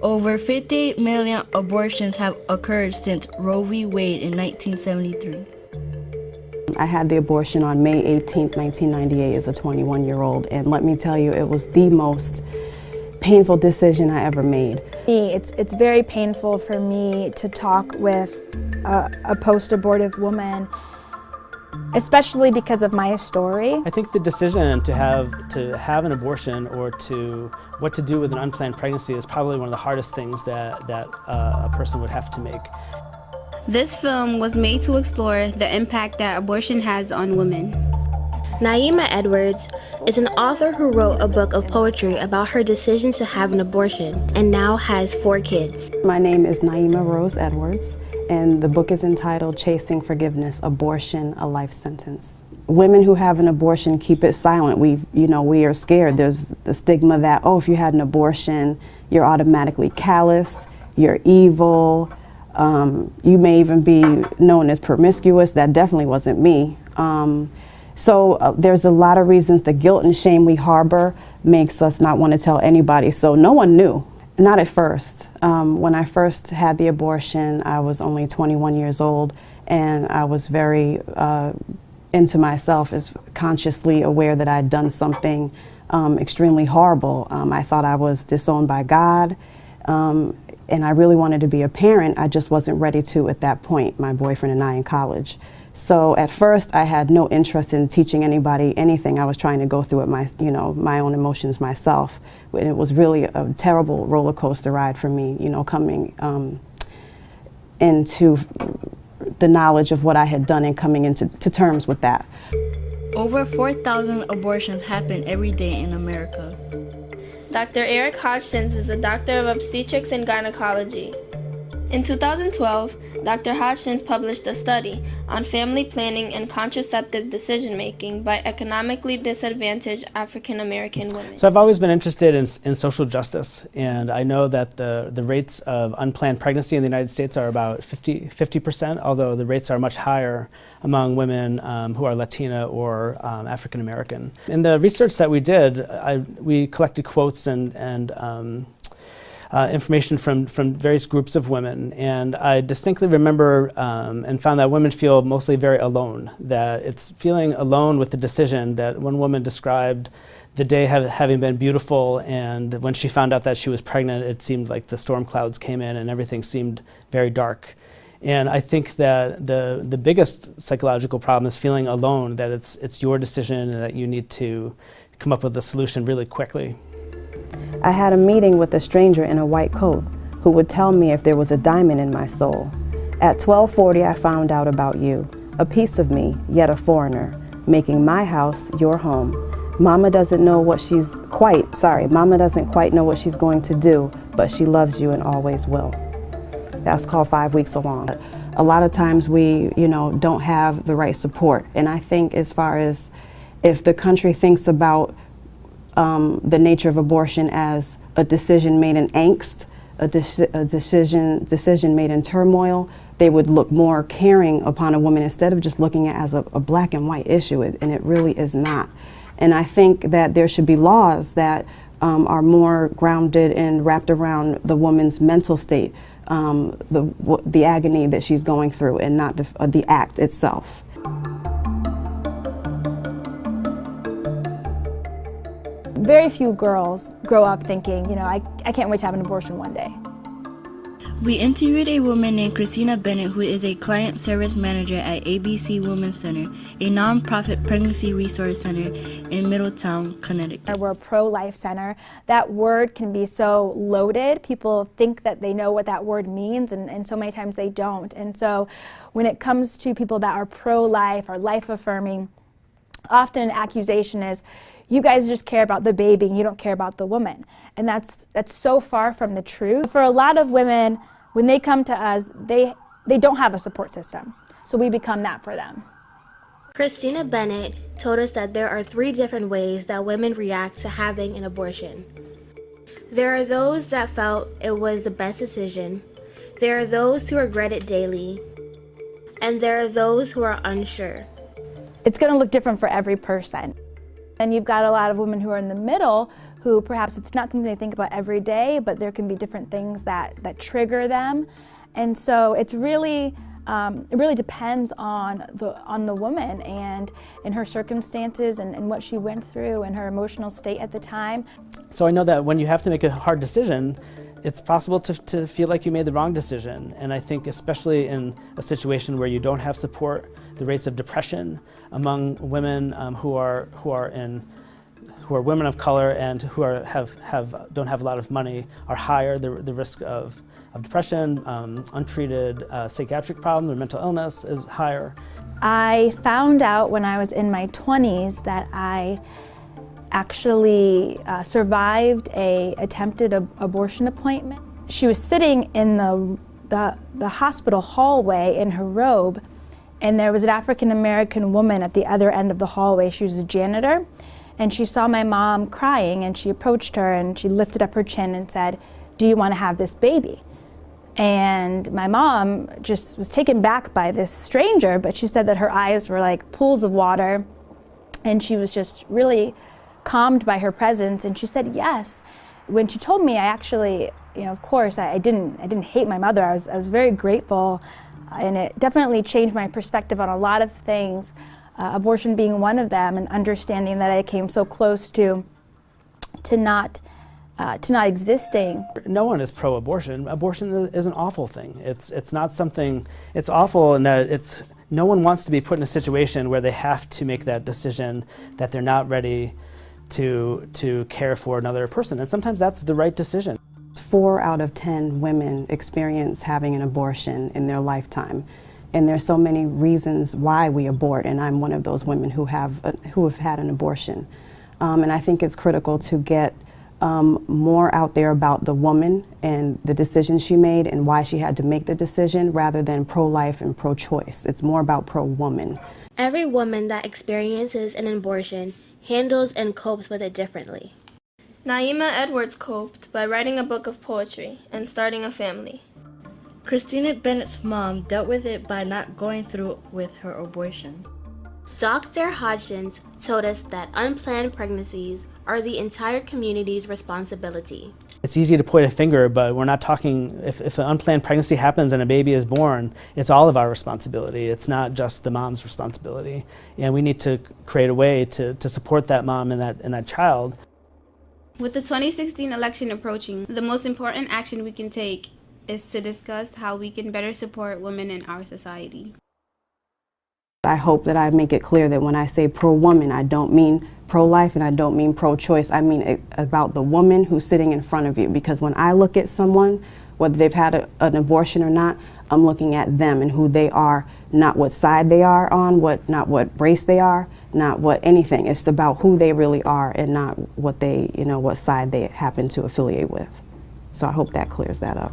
Over 58 million abortions have occurred since Roe v. Wade in 1973. I had the abortion on May 18, 1998 as a 21-year-old, and let me tell you, it was the most painful decision I ever made. It's very painful for me to talk with a post-abortive woman, especially because of my story. I think the decision to have an abortion or what to do with an unplanned pregnancy is probably one of the hardest things that a person would have to make. This film was made to explore the impact that abortion has on women. Naima Edwards is an author who wrote a book of poetry about her decision to have an abortion and now has 4 kids. My name is Naima Rose Edwards, and the book is entitled Chasing Forgiveness, Abortion, a Life Sentence. Women who have an abortion keep it silent. We are scared. There's the stigma that, oh, if you had an abortion, you're automatically callous, you're evil, you may even be known as promiscuous. That definitely wasn't me. So there's a lot of reasons the guilt and shame we harbor makes us not want to tell anybody. So no one knew, not at first. When I first had the abortion, I was only 21 years old, and I was very into myself, as consciously aware that I'd done something extremely horrible. I thought I was disowned by God, and I really wanted to be a parent. I just wasn't ready to at that point, my boyfriend and I in college. So at first, I had no interest in teaching anybody anything. I was trying to go through it my own emotions myself. And it was really a terrible roller coaster ride for me, coming into the knowledge of what I had done and coming into terms with that. Over 4,000 abortions happen every day in America. Dr. Eric Hodgkins is a doctor of obstetrics and gynecology. In 2012, Dr. Hodgkins published a study on family planning and contraceptive decision-making by economically disadvantaged African American women. So I've always been interested in social justice, and I know that the rates of unplanned pregnancy in the United States are about 50%, although the rates are much higher among women who are Latina or African American. In the research that we did, we collected quotes and information from various groups of women, and I distinctly remember and found that women feel mostly very alone, that it's feeling alone with the decision. That one woman described the day having been beautiful, and when she found out that she was pregnant, it seemed like the storm clouds came in and everything seemed very dark. And I think that the biggest psychological problem is feeling alone, that it's your decision and that you need to come up with a solution really quickly. I had a meeting with a stranger in a white coat who would tell me if there was a diamond in my soul. At 12:40, I found out about you, a piece of me, yet a foreigner, making my house your home. Mama doesn't quite know what she's going to do, but she loves you and always will. That's called 5 Weeks Along. A lot of times we, don't have the right support. And I think as far as if the country thinks about the nature of abortion as a decision made in angst, a decision made in turmoil, they would look more caring upon a woman instead of just looking at it as a black and white issue, and it really is not. And I think that there should be laws that are more grounded and wrapped around the woman's mental state, the agony that she's going through, and not the act itself. Very few girls grow up thinking, I can't wait to have an abortion one day. We interviewed a woman named Christina Bennett, who is a client service manager at ABC Women's Center, a nonprofit pregnancy resource center in Middletown, Connecticut. We're a pro-life center. That word can be so loaded. People think that they know what that word means, and so many times they don't. And so when it comes to people that are pro-life or life-affirming, often an accusation is, you guys just care about the baby and you don't care about the woman. And that's so far from the truth. For a lot of women, when they come to us, they don't have a support system. So we become that for them. Christina Bennett told us that there are 3 different ways that women react to having an abortion. There are those that felt it was the best decision. There are those who regret it daily. And there are those who are unsure. It's going to look different for every person. And you've got a lot of women who are in the middle who perhaps it's not something they think about every day, but there can be different things that trigger them. And so it's really, it really depends on the woman and in her circumstances and what she went through and her emotional state at the time. So I know that when you have to make a hard decision, it's possible to feel like you made the wrong decision. And I think especially in a situation where you don't have support, the rates of depression among women who are women of color and who don't have a lot of money are higher. The risk of depression, untreated psychiatric problems or mental illness is higher. I found out when I was in my 20s that I actually survived a attempted abortion appointment. She was sitting in the hospital hallway in her robe, and there was an African-American woman at the other end of the hallway. She was a janitor, and she saw my mom crying, and she approached her and she lifted up her chin and said, "Do you want to have this baby?" And my mom just was taken back by this stranger, but she said that her eyes were like pools of water, and she was just really calmed by her presence, and she said yes. When she told me, I actually, of course, I didn't hate my mother. I was very grateful, and it definitely changed my perspective on a lot of things, abortion being one of them, and understanding that I came so close to not existing. No one is pro-abortion. Abortion is an awful thing. It's not something. It's awful in that no one wants to be put in a situation where they have to make that decision that they're not ready to care for another person, and sometimes that's the right decision. 4 out of 10 women experience having an abortion in their lifetime, and there's so many reasons why we abort, and I'm one of those women who have had an abortion. And I think it's critical to get more out there about the woman and the decision she made and why she had to make the decision, rather than pro-life and pro-choice. It's more about pro-woman. Every woman that experiences an abortion handles and copes with it differently. Naima Edwards coped by writing a book of poetry and starting a family. Christina Bennett's mom dealt with it by not going through with her abortion. Dr. Hodgins told us that unplanned pregnancies are the entire community's responsibility. It's easy to point a finger, but we're not talking, if an unplanned pregnancy happens and a baby is born, it's all of our responsibility. It's not just the mom's responsibility. And we need to create a way to support that mom and that child. With the 2016 election approaching, the most important action we can take is to discuss how we can better support women in our society. I hope that I make it clear that when I say pro-woman, I don't mean pro-life and I don't mean pro-choice. I mean about the woman who's sitting in front of you. Because when I look at someone, whether they've had an abortion or not, I'm looking at them and who they are, not what side they are on, not what race they are, not what anything. It's about who they really are and not what what side they happen to affiliate with. So I hope that clears that up.